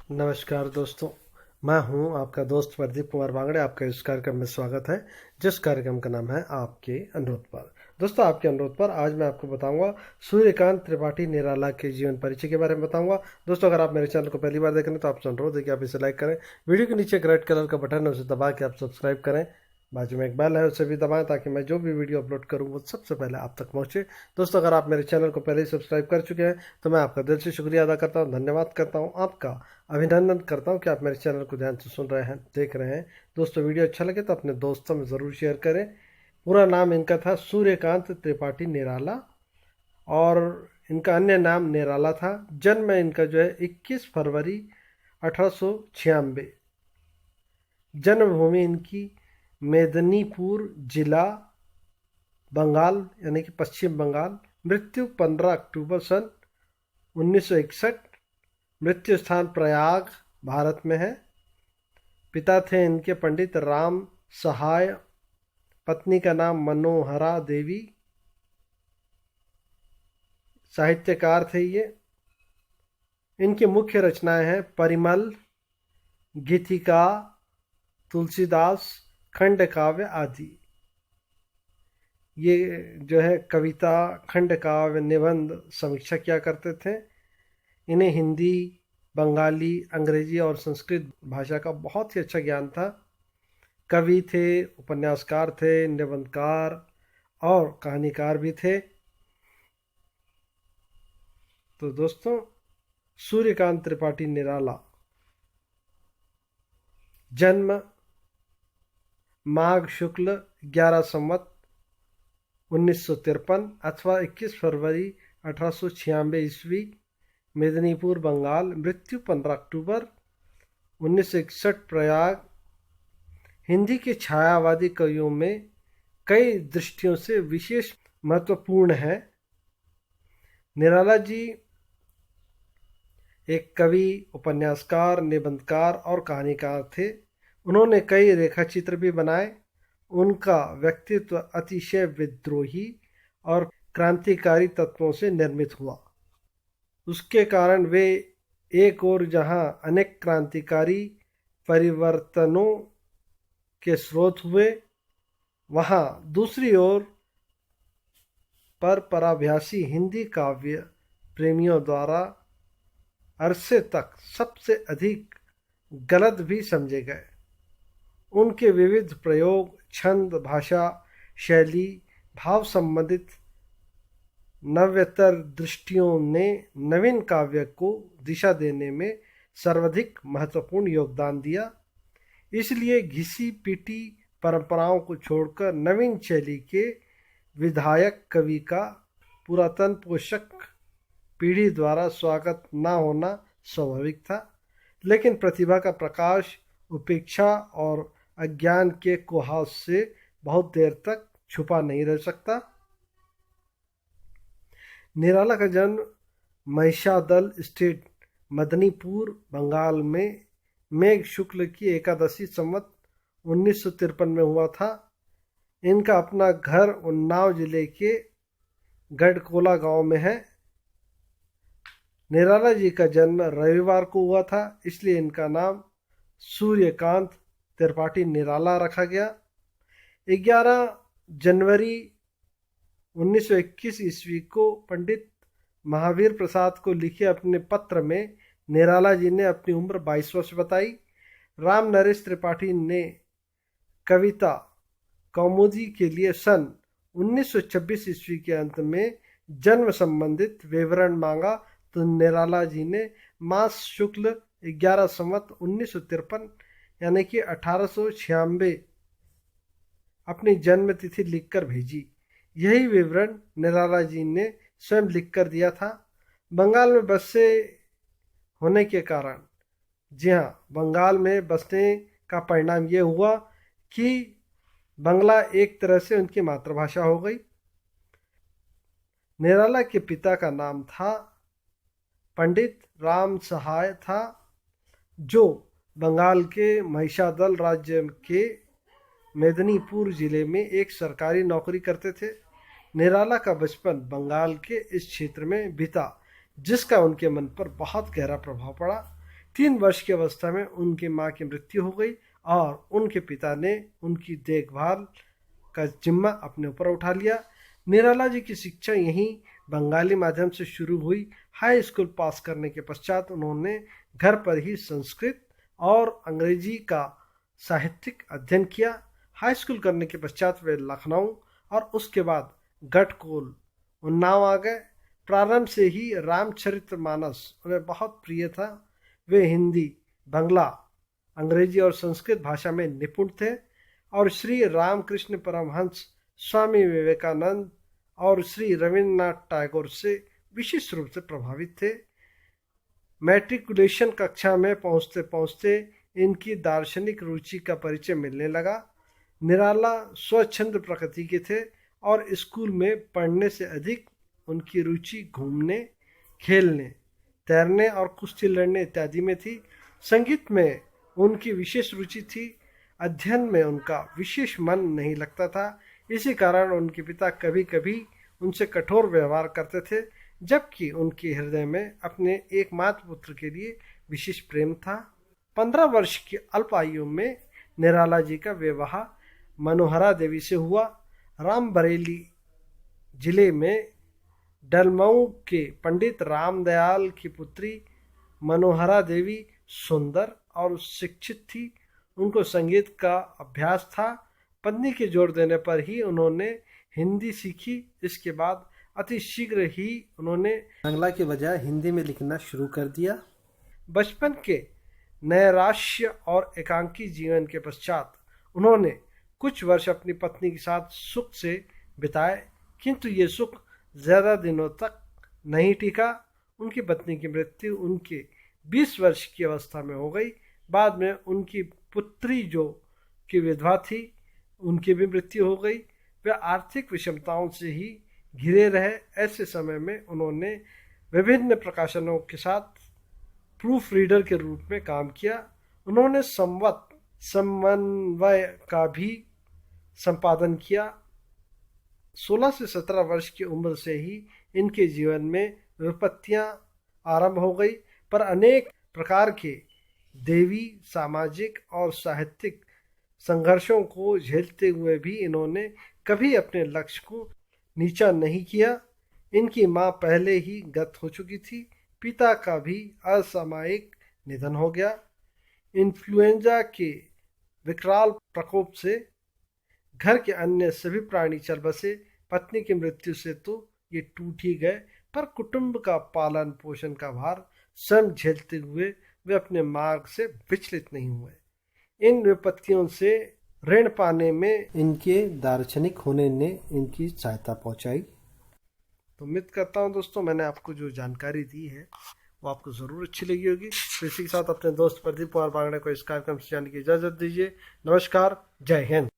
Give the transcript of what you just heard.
नमस्कार दोस्तों। मैं हूं आपका दोस्त प्रदीप कुमार बांगड़े। आपका इस कार्यक्रम में स्वागत है, जिस कार्यक्रम का नाम है आपके अनुरोध पर। दोस्तों, आपके अनुरोध पर आज मैं आपको बताऊंगा सूर्यकांत त्रिपाठी निराला के जीवन परिचय के बारे में बताऊंगा। दोस्तों, अगर आप मेरे चैनल को पहली बार देख रहे हैं तो आपसे अनुरोध है कि आप इसे लाइक करें। वीडियो के नीचे एक रेड कलर का बटन है, उसे दबा के आप सब्सक्राइब करें। बाजू में एक बेल है, उसे भी दबाएं ताकि मैं जो भी वीडियो अपलोड करूं वो सबसे पहले आप तक पहुंचे। दोस्तों, अगर आप मेरे चैनल को पहले ही सब्सक्राइब कर चुके हैं तो मैं आपका दिल से शुक्रिया अदा करता हूं, धन्यवाद करता हूं, आपका अभिनंदन करता हूं कि आप मेरे चैनल को ध्यान से सुन रहे हैं, देख रहे हैं। दोस्तों, वीडियो अच्छा लगे तो अपने दोस्तों में ज़रूर शेयर करें। पूरा नाम इनका था सूर्यकांत त्रिपाठी निराला, और इनका अन्य नाम निराला था। जन्म इनका जो है 21 फरवरी 1896। जन्मभूमि इनकी मेदिनीपुर जिला, बंगाल यानी कि पश्चिम बंगाल। मृत्यु 15 अक्टूबर सन 1961। मृत्यु स्थान प्रयाग, भारत में है। पिता थे इनके पंडित राम सहाय, पत्नी का नाम मनोहरा देवी। साहित्यकार थे ये। इनकी मुख्य रचनाएं हैं परिमल, गीतिका, तुलसीदास, खंड काव्य आदि। ये जो है कविता, खंड काव्य, निबंध समीक्षा किया करते थे। इन्हें हिंदी, बंगाली, अंग्रेजी और संस्कृत भाषा का बहुत ही अच्छा ज्ञान था। कवि थे, उपन्यासकार थे, निबंधकार और कहानीकार भी थे। तो दोस्तों, सूर्यकांत त्रिपाठी निराला, जन्म माघ शुक्ल 11 संवत 1953 अथवा 21 फरवरी 1896 ईस्वी, मेदिनीपुर, बंगाल। मृत्यु 15 अक्टूबर 1961, प्रयाग। हिंदी के छायावादी कवियों में कई दृष्टियों से विशेष महत्वपूर्ण है। निराला जी एक कवि, उपन्यासकार, निबंधकार और कहानीकार थे। उन्होंने कई रेखाचित्र भी बनाए। उनका व्यक्तित्व अतिशय विद्रोही और क्रांतिकारी तत्वों से निर्मित हुआ। उसके कारण वे एक ओर जहां अनेक क्रांतिकारी परिवर्तनों के स्रोत हुए, वहां दूसरी ओर पर पराभ्यासी हिंदी काव्य प्रेमियों द्वारा अरसे तक सबसे अधिक गलत भी समझे गए। उनके विविध प्रयोग, छंद, भाषा, शैली, भाव संबंधित नव्यतर दृष्टियों ने नवीन काव्य को दिशा देने में सर्वाधिक महत्वपूर्ण योगदान दिया। इसलिए घिसी पीटी परंपराओं को छोड़कर नवीन शैली के विधायक कवि का पुरातन पोषक पीढ़ी द्वारा स्वागत न होना स्वाभाविक था। लेकिन प्रतिभा का प्रकाश उपेक्षा और अज्ञान के कुहास से बहुत देर तक छुपा नहीं रह सकता। निराला का जन्म महिषादल स्टेट, मदनीपुर, बंगाल में मेघ शुक्ल की एकादशी संवत 1953 में हुआ था। इनका अपना घर उन्नाव जिले के गढ़कोला गांव में है। निराला जी का जन्म रविवार को हुआ था, इसलिए इनका नाम सूर्यकांत त्रिपाठी निराला रखा गया। 11 जनवरी 1921 ईस्वी को पंडित महावीर प्रसाद को लिखे अपने पत्र में निराला जी ने अपनी उम्र 22 वर्ष बताई। राम नरेश त्रिपाठी ने कविता कौमुदी के लिए सन 1926 ईस्वी के अंत में जन्म संबंधित विवरण मांगा, तो निराला जी ने मास शुक्ल 11 संवत 1953 यानी कि 1896 अपनी जन्म तिथि लिखकर भेजी। यही विवरण निराला जी ने स्वयं लिखकर दिया था। बंगाल में बसे होने के कारण, जी हाँ, बंगाल में बसने का परिणाम ये हुआ कि बंगला एक तरह से उनकी मातृभाषा हो गई। निराला के पिता का नाम था पंडित राम सहाय था, जो बंगाल के महिषादल राज्य के मेदिनीपुर जिले में एक सरकारी नौकरी करते थे। निराला का बचपन बंगाल के इस क्षेत्र में बीता, जिसका उनके मन पर बहुत गहरा प्रभाव पड़ा। 3 वर्ष की अवस्था में उनकी मां की मृत्यु हो गई और उनके पिता ने उनकी देखभाल का जिम्मा अपने ऊपर उठा लिया। निराला जी की शिक्षा यहीं बंगाली माध्यम से शुरू हुई। हाई स्कूल पास करने के पश्चात उन्होंने घर पर ही संस्कृत और अंग्रेजी का साहित्यिक अध्ययन किया। हाई स्कूल करने के पश्चात वे लखनऊ और उसके बाद गढ़कोल उन्नाव आ गए। प्रारंभ से ही रामचरितमानस उन्हें बहुत प्रिय था। वे हिंदी, बांग्ला, अंग्रेजी और संस्कृत भाषा में निपुण थे और श्री रामकृष्ण परमहंस, स्वामी विवेकानंद और श्री रविन्द्रनाथ टैगोर से विशेष रूप से प्रभावित थे। मैट्रिकुलेशन कक्षा में पहुंचते पहुंचते इनकी दार्शनिक रुचि का परिचय मिलने लगा। निराला स्वच्छंद प्रकृति के थे और स्कूल में पढ़ने से अधिक उनकी रुचि घूमने, खेलने, तैरने और कुश्ती लड़ने इत्यादि में थी। संगीत में उनकी विशेष रुचि थी। अध्ययन में उनका विशेष मन नहीं लगता था। इसी कारण उनके पिता कभी कभी उनसे कठोर व्यवहार करते थे, जबकि उनके हृदय में अपने एकमात्र पुत्र के लिए विशेष प्रेम था। 15 वर्ष की अल्प आयु में निराला जी का विवाह मनोहरा देवी से हुआ। रामबरेली जिले में डलमऊ के पंडित रामदयाल की पुत्री मनोहरा देवी सुंदर और शिक्षित थी। उनको संगीत का अभ्यास था। पत्नी के जोर देने पर ही उन्होंने हिंदी सीखी। इसके बाद अति शीघ्र ही उन्होंने बांग्ला के बजाय हिंदी में लिखना शुरू कर दिया। बचपन के नैराश्य और एकांकी जीवन के पश्चात उन्होंने कुछ वर्ष अपनी पत्नी के साथ सुख से बिताए, किंतु ये सुख ज्यादा दिनों तक नहीं टिका। उनकी पत्नी की मृत्यु उनके 20 वर्ष की अवस्था में हो गई। बाद में उनकी पुत्री जो कि विधवा थी, उनकी भी मृत्यु हो गई। वे आर्थिक विषमताओं से ही घिरे रहे। ऐसे समय में उन्होंने विभिन्न प्रकाशनों के साथ प्रूफ रीडर के रूप में काम किया। उन्होंने संवत समन्वय का भी संपादन किया। 16 से 17 वर्ष की उम्र से ही इनके जीवन में विपत्तियां आरंभ हो गई, पर अनेक प्रकार के देवी, सामाजिक और साहित्यिक संघर्षों को झेलते हुए भी इन्होंने कभी अपने लक्ष्य को नीचा नहीं किया। इनकी मां पहले ही गत हो चुकी थी। पिता का भी असामयिक निधन हो गया। इन्फ्लुएंजा के विकराल प्रकोप से घर के अन्य सभी प्राणी चल बसे। पत्नी की मृत्यु से तो ये टूट ही गए, पर कुटुंब का पालन पोषण का भार स्वयं झेलते हुए वे अपने मार्ग से विचलित नहीं हुए। इन विपत्तियों से ऋण पाने में इनके दार्शनिक होने ने इनकी सहायता पहुंचाई। तो उम्मीद करता हूं दोस्तों, मैंने आपको जो जानकारी दी है वो आपको ज़रूर अच्छी लगी होगी। तो इसी के साथ अपने दोस्त प्रदीप कुमार बांगड़े को इस कार्यक्रम से जाने की इजाज़त दीजिए। नमस्कार, जय हिंद।